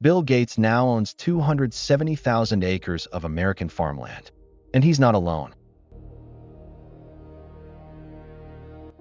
Bill Gates now owns 270,000 acres of American farmland. And he's not alone.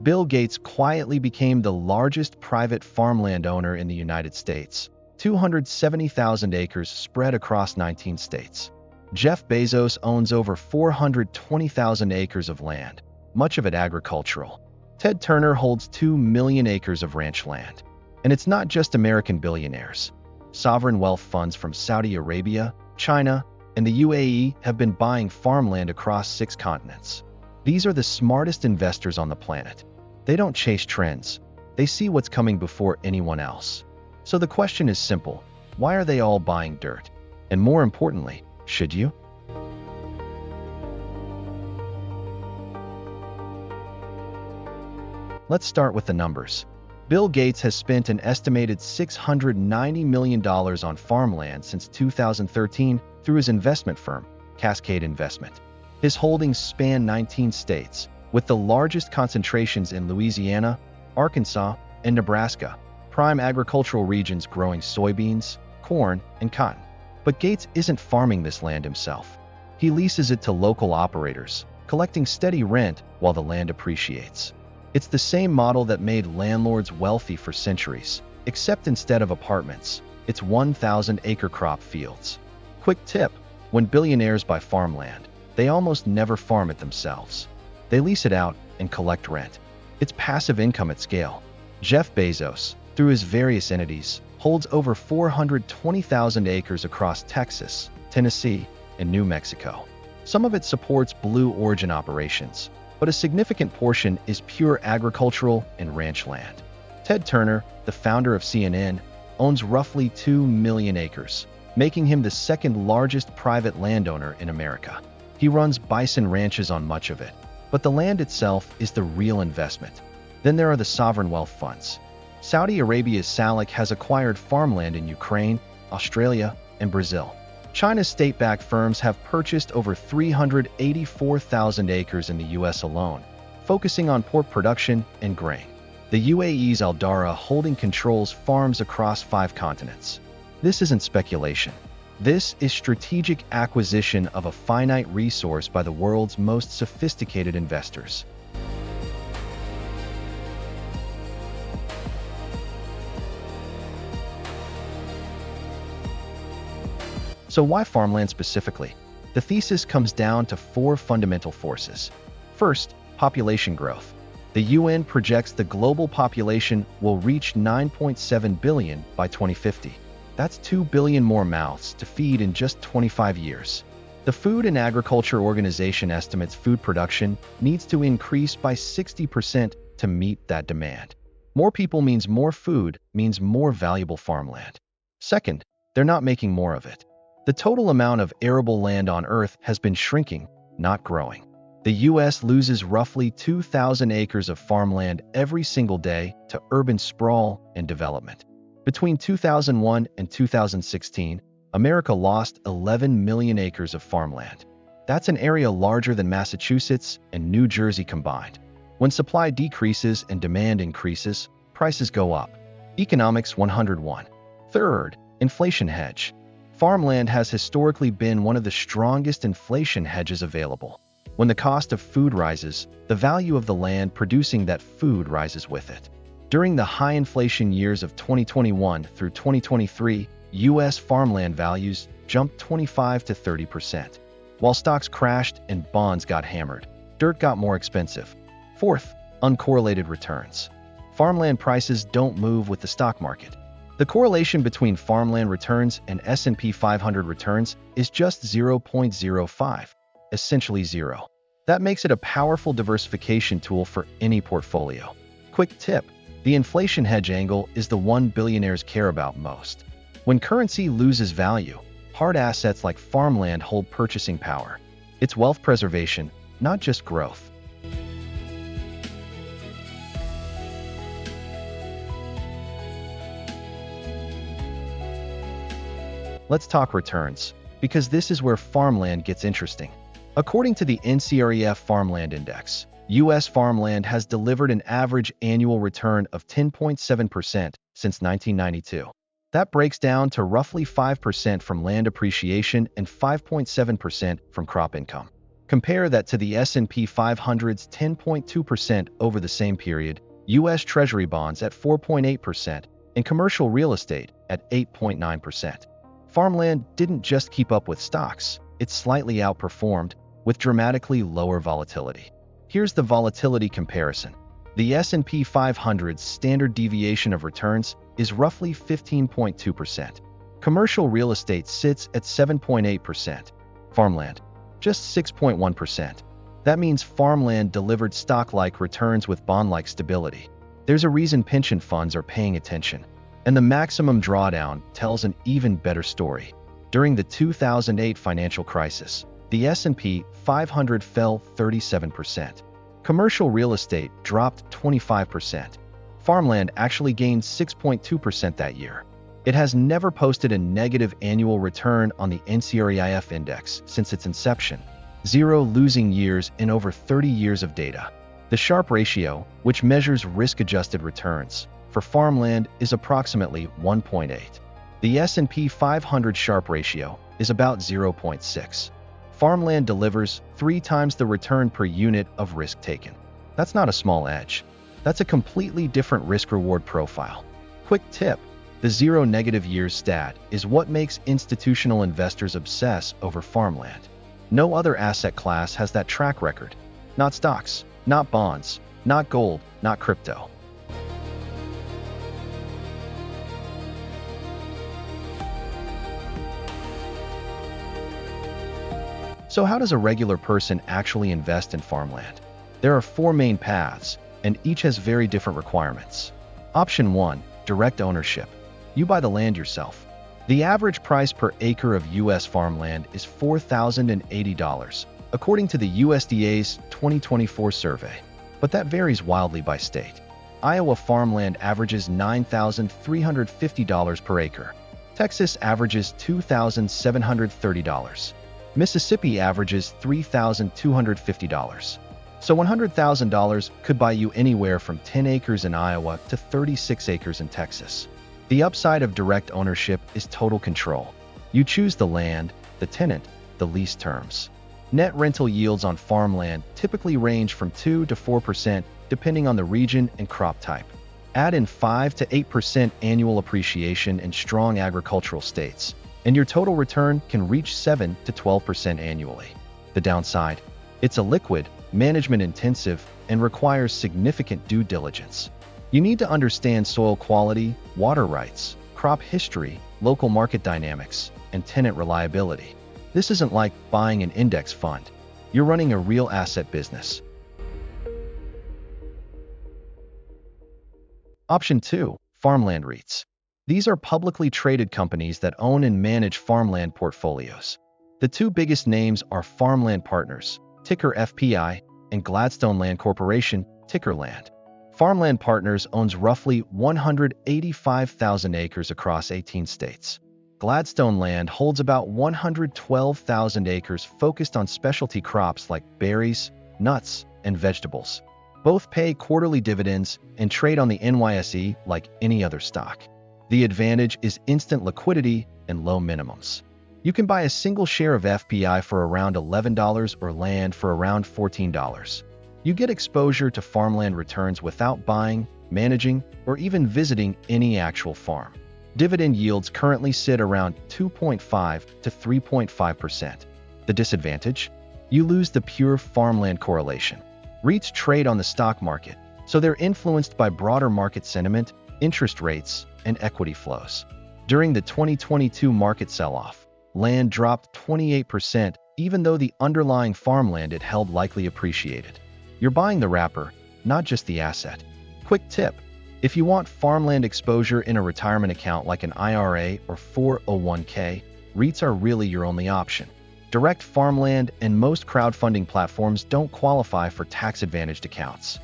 Bill Gates quietly became the largest private farmland owner in the United States, 270,000 acres spread across 19 states. Jeff Bezos owns over 420,000 acres of land, much of it agricultural. Ted Turner holds 2 million acres of ranch land. And it's not just American billionaires. Sovereign wealth funds from Saudi Arabia, China, and the UAE have been buying farmland across 6 continents. These are the smartest investors on the planet. They don't chase trends. They see what's coming before anyone else. So the question is simple. Why are they all buying dirt? And more importantly, should you? Let's start with the numbers. Bill Gates has spent an estimated $690 million on farmland since 2013 through his investment firm, Cascade Investment. His holdings span 19 states, with the largest concentrations in Louisiana, Arkansas, and Nebraska, prime agricultural regions growing soybeans, corn, and cotton. But Gates isn't farming this land himself. He leases it to local operators, collecting steady rent while the land appreciates. It's the same model that made landlords wealthy for centuries, except instead of apartments, it's 1,000-acre crop fields. Quick tip: when billionaires buy farmland, they almost never farm it themselves. They lease it out and collect rent. It's passive income at scale. Jeff Bezos, through his various entities, holds over 420,000 acres across Texas, Tennessee, and New Mexico. Some of it supports Blue Origin operations, but a significant portion is pure agricultural and ranch land. Ted Turner, the founder of CNN, owns roughly 2 million acres, making him the second largest private landowner in America. He runs bison ranches on much of it, but the land itself is the real investment. Then there are the sovereign wealth funds. Saudi Arabia's SALIC has acquired farmland in Ukraine, Australia, and Brazil. China's state-backed firms have purchased over 384,000 acres in the U.S. alone, focusing on pork production and grain. The UAE's Aldara holding controls farms across 5 continents. This isn't speculation. This is strategic acquisition of a finite resource by the world's most sophisticated investors. So why farmland specifically? The thesis comes down to 4 fundamental forces. First, population growth. The UN projects the global population will reach 9.7 billion by 2050. That's 2 billion more mouths to feed in just 25 years. The Food and Agriculture Organization estimates food production needs to increase by 60% to meet that demand. More people means more food, means more valuable farmland. Second, they're not making more of it. The total amount of arable land on Earth has been shrinking, not growing. The U.S. loses roughly 2,000 acres of farmland every single day to urban sprawl and development. Between 2001 and 2016, America lost 11 million acres of farmland. That's an area larger than Massachusetts and New Jersey combined. When supply decreases and demand increases, prices go up. Economics 101. Third, inflation hedge. Farmland has historically been one of the strongest inflation hedges available. When the cost of food rises, the value of the land producing that food rises with it. During the high inflation years of 2021 through 2023, U.S. farmland values jumped 25 to 30%. While stocks crashed and bonds got hammered, dirt got more expensive. Fourth, uncorrelated returns. Farmland prices don't move with the stock market. The correlation between farmland returns and S&P 500 returns is just 0.05, essentially zero. That makes it a powerful diversification tool for any portfolio. Quick tip: the inflation hedge angle is the one billionaires care about most. When currency loses value, hard assets like farmland hold purchasing power. It's wealth preservation, not just growth. Let's talk returns, because this is where farmland gets interesting. According to the NCREIF Farmland Index, U.S. farmland has delivered an average annual return of 10.7% since 1992. That breaks down to roughly 5% from land appreciation and 5.7% from crop income. Compare that to the S&P 500's 10.2% over the same period, U.S. Treasury bonds at 4.8%, and commercial real estate at 8.9%. Farmland didn't just keep up with stocks, it slightly outperformed, with dramatically lower volatility. Here's the volatility comparison. The S&P 500's standard deviation of returns is roughly 15.2%. Commercial real estate sits at 7.8%. Farmland, just 6.1%. That means farmland delivered stock-like returns with bond-like stability. There's a reason pension funds are paying attention. And the maximum drawdown tells an even better story. During the 2008 financial crisis, the S&P 500 fell 37%. Commercial real estate dropped 25%. Farmland actually gained 6.2% that year. It has never posted a negative annual return on the NCREIF Index since its inception. 0 losing years in over 30 years of data. The Sharpe ratio, which measures risk-adjusted returns, for farmland is approximately 1.8. The S&P 500 Sharpe ratio is about 0.6. Farmland delivers 3 times the return per unit of risk taken. That's not a small edge. That's a completely different risk-reward profile. Quick tip, the 0 negative years stat is what makes institutional investors obsess over farmland. No other asset class has that track record. Not stocks, not bonds, not gold, not crypto. So how does a regular person actually invest in farmland? There are 4 main paths, and each has very different requirements. Option 1, direct ownership. You buy the land yourself. The average price per acre of U.S. farmland is $4,080, according to the USDA's 2024 survey. But that varies wildly by state. Iowa farmland averages $9,350 per acre. Texas averages $2,730. Mississippi averages $3,250. So $100,000 could buy you anywhere from 10 acres in Iowa to 36 acres in Texas. The upside of direct ownership is total control. You choose the land, the tenant, the lease terms. Net rental yields on farmland typically range from 2 to 4% depending on the region and crop type. Add in 5 to 8% annual appreciation in strong agricultural states, and your total return can reach 7 to 12% annually. The downside? It's a liquid, management-intensive, and requires significant due diligence. You need to understand soil quality, water rights, crop history, local market dynamics, and tenant reliability. This isn't like buying an index fund. You're running a real asset business. Option 2, farmland REITs. These are publicly traded companies that own and manage farmland portfolios. The 2 biggest names are Farmland Partners, ticker FPI, and Gladstone Land Corporation, ticker LAND. Farmland Partners owns roughly 185,000 acres across 18 states. Gladstone Land holds about 112,000 acres focused on specialty crops like berries, nuts, and vegetables. Both pay quarterly dividends and trade on the NYSE like any other stock. The advantage is instant liquidity and low minimums. You can buy a single share of FPI for around $11 or land for around $14. You get exposure to farmland returns without buying, managing, or even visiting any actual farm. Dividend yields currently sit around 2.5 to 3.5%. The disadvantage? You lose the pure farmland correlation. REITs trade on the stock market, so they're influenced by broader market sentiment, interest rates, and equity flows. During the 2022 market sell-off, land dropped 28% even though the underlying farmland it held likely appreciated. You're buying the wrapper, not just the asset. Quick tip, if you want farmland exposure in a retirement account like an IRA or 401k, REITs are really your only option. Direct farmland and most crowdfunding platforms don't qualify for tax-advantaged accounts.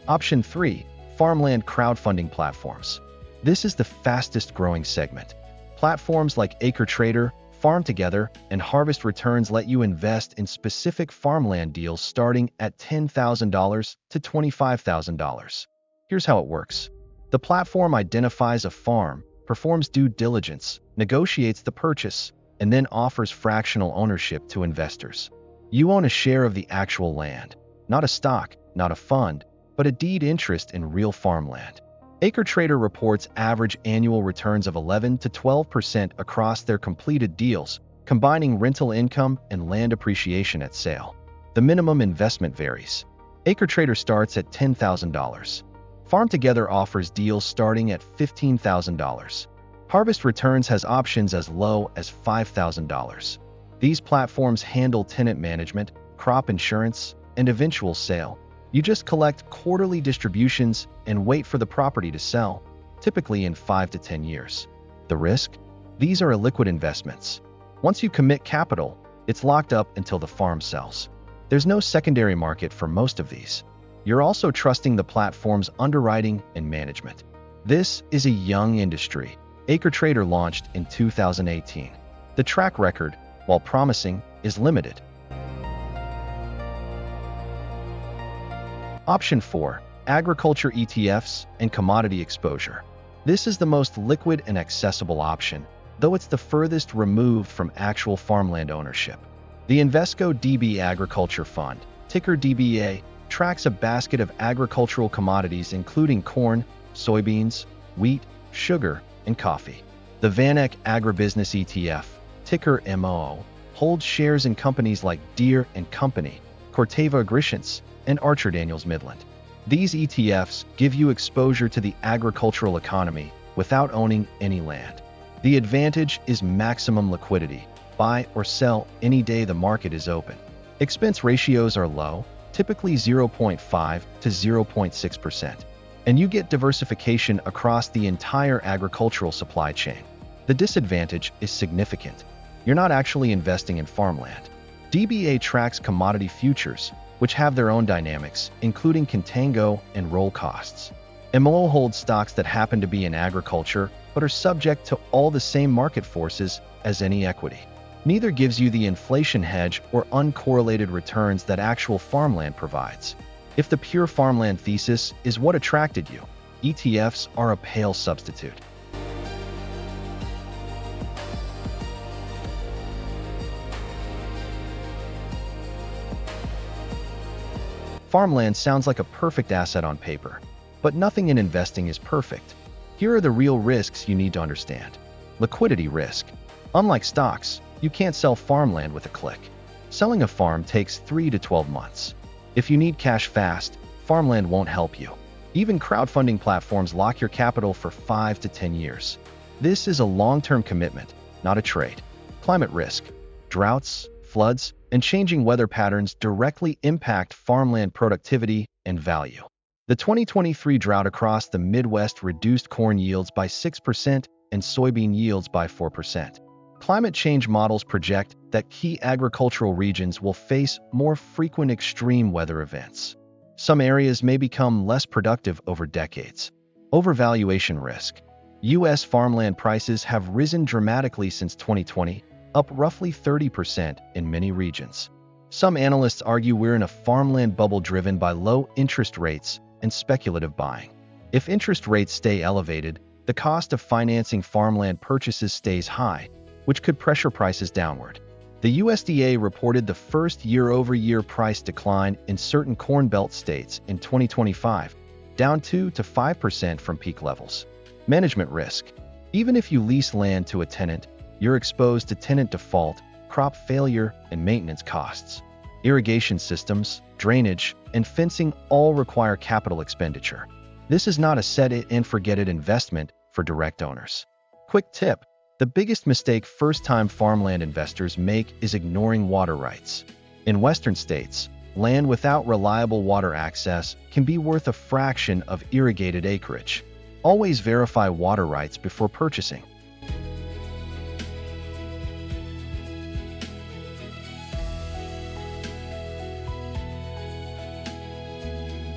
Option 3, farmland crowdfunding platforms. This is the fastest growing segment. Platforms like AcreTrader, Farm Together, and Harvest Returns let you invest in specific farmland deals starting at $10,000 to $25,000. Here's how it works. The platform identifies a farm, performs due diligence, negotiates the purchase, and then offers fractional ownership to investors. You own a share of the actual land, not a stock, not a fund, but a deed interest in real farmland. AcreTrader reports average annual returns of 11 to 12% across their completed deals, combining rental income and land appreciation at sale. The minimum investment varies. AcreTrader starts at $10,000. Farm Together offers deals starting at $15,000. Harvest Returns has options as low as $5,000. These platforms handle tenant management, crop insurance, and eventual sale. You just collect quarterly distributions and wait for the property to sell, typically in 5 to 10 years. The risk? These are illiquid investments. Once you commit capital, it's locked up until the farm sells. There's no secondary market for most of these. You're also trusting the platform's underwriting and management. This is a young industry. AcreTrader launched in 2018. The track record, while promising, is limited. Option 4. Agriculture ETFs and commodity exposure. This is the most liquid and accessible option, though it's the furthest removed from actual farmland ownership. The Invesco DB Agriculture Fund, ticker DBA, tracks a basket of agricultural commodities including corn, soybeans, wheat, sugar, and coffee. The VanEck Agribusiness ETF, ticker MOO, holds shares in companies like Deere & Company, Corteva Agriscience, and Archer Daniels Midland. These ETFs give you exposure to the agricultural economy without owning any land. The advantage is maximum liquidity. Buy or sell any day the market is open. Expense ratios are low, typically 0.5 to 0.6%, and you get diversification across the entire agricultural supply chain. The disadvantage is significant. You're not actually investing in farmland. DBA tracks commodity futures, which have their own dynamics, including contango and roll costs. MO holds stocks that happen to be in agriculture, but are subject to all the same market forces as any equity. Neither gives you the inflation hedge or uncorrelated returns that actual farmland provides. If the pure farmland thesis is what attracted you, ETFs are a pale substitute. Farmland sounds like a perfect asset on paper, but nothing in investing is perfect. Here are the real risks you need to understand. Liquidity risk. Unlike stocks, you can't sell farmland with a click. Selling a farm takes 3 to 12 months. If you need cash fast, farmland won't help you. Even crowdfunding platforms lock your capital for 5 to 10 years. This is a long-term commitment, not a trade. Climate risk. Droughts, floods, and changing weather patterns directly impact farmland productivity and value. The 2023 drought across the Midwest reduced corn yields by 6% and soybean yields by 4%. Climate change models project that key agricultural regions will face more frequent extreme weather events. Some areas may become less productive over decades. Overvaluation risk. U.S. farmland prices have risen dramatically since 2020, up roughly 30% in many regions. Some analysts argue we're in a farmland bubble driven by low interest rates and speculative buying. If interest rates stay elevated, the cost of financing farmland purchases stays high, which could pressure prices downward. The USDA reported the first year-over-year price decline in certain Corn Belt states in 2025, down 2 to 5% from peak levels. Management risk. Even if you lease land to a tenant, you're exposed to tenant default, crop failure, and maintenance costs. Irrigation systems, drainage, and fencing all require capital expenditure. This is not a set-it-and-forget-it investment for direct owners. Quick tip: the biggest mistake first-time farmland investors make is ignoring water rights. In Western states, land without reliable water access can be worth a fraction of irrigated acreage. Always verify water rights before purchasing.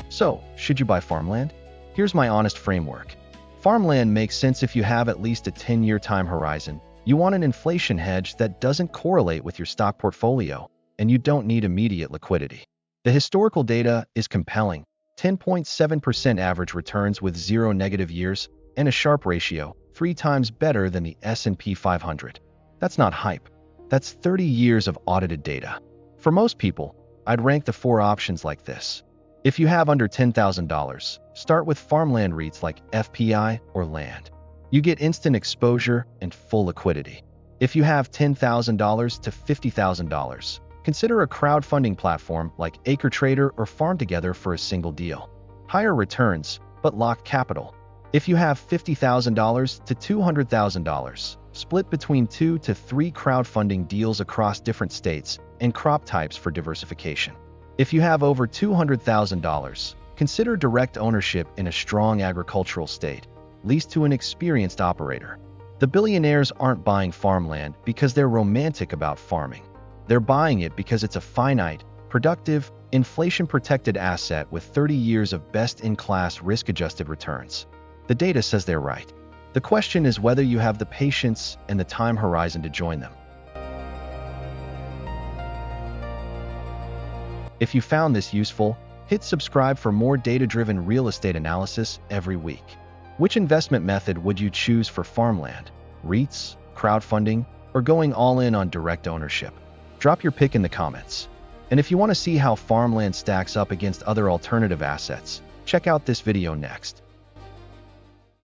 So, should you buy farmland? Here's my honest framework. Farmland makes sense if you have at least a 10-year time horizon. You want an inflation hedge that doesn't correlate with your stock portfolio, and you don't need immediate liquidity. The historical data is compelling. 10.7% average returns with 0 negative years, and a Sharpe ratio, 3 times better than the S&P 500. That's not hype. That's 30 years of audited data. For most people, I'd rank the 4 options like this. If you have under $10,000, start with farmland REITs like FPI or Land. You get instant exposure and full liquidity. If you have $10,000 to $50,000, consider a crowdfunding platform like AcreTrader or Farm Together for a single deal. Higher returns, but locked capital. If you have $50,000 to $200,000, split between 2 to 3 crowdfunding deals across different states and crop types for diversification. If you have over $200,000, consider direct ownership in a strong agricultural state, leased to an experienced operator. The billionaires aren't buying farmland because they're romantic about farming. They're buying it because it's a finite, productive, inflation-protected asset with 30 years of best-in-class risk-adjusted returns. The data says they're right. The question is whether you have the patience and the time horizon to join them. If you found this useful, hit subscribe for more data-driven real estate analysis every week. Which investment method would you choose for farmland? REITs, crowdfunding, or going all in on direct ownership? Drop your pick in the comments. And if you want to see how farmland stacks up against other alternative assets, check out this video next.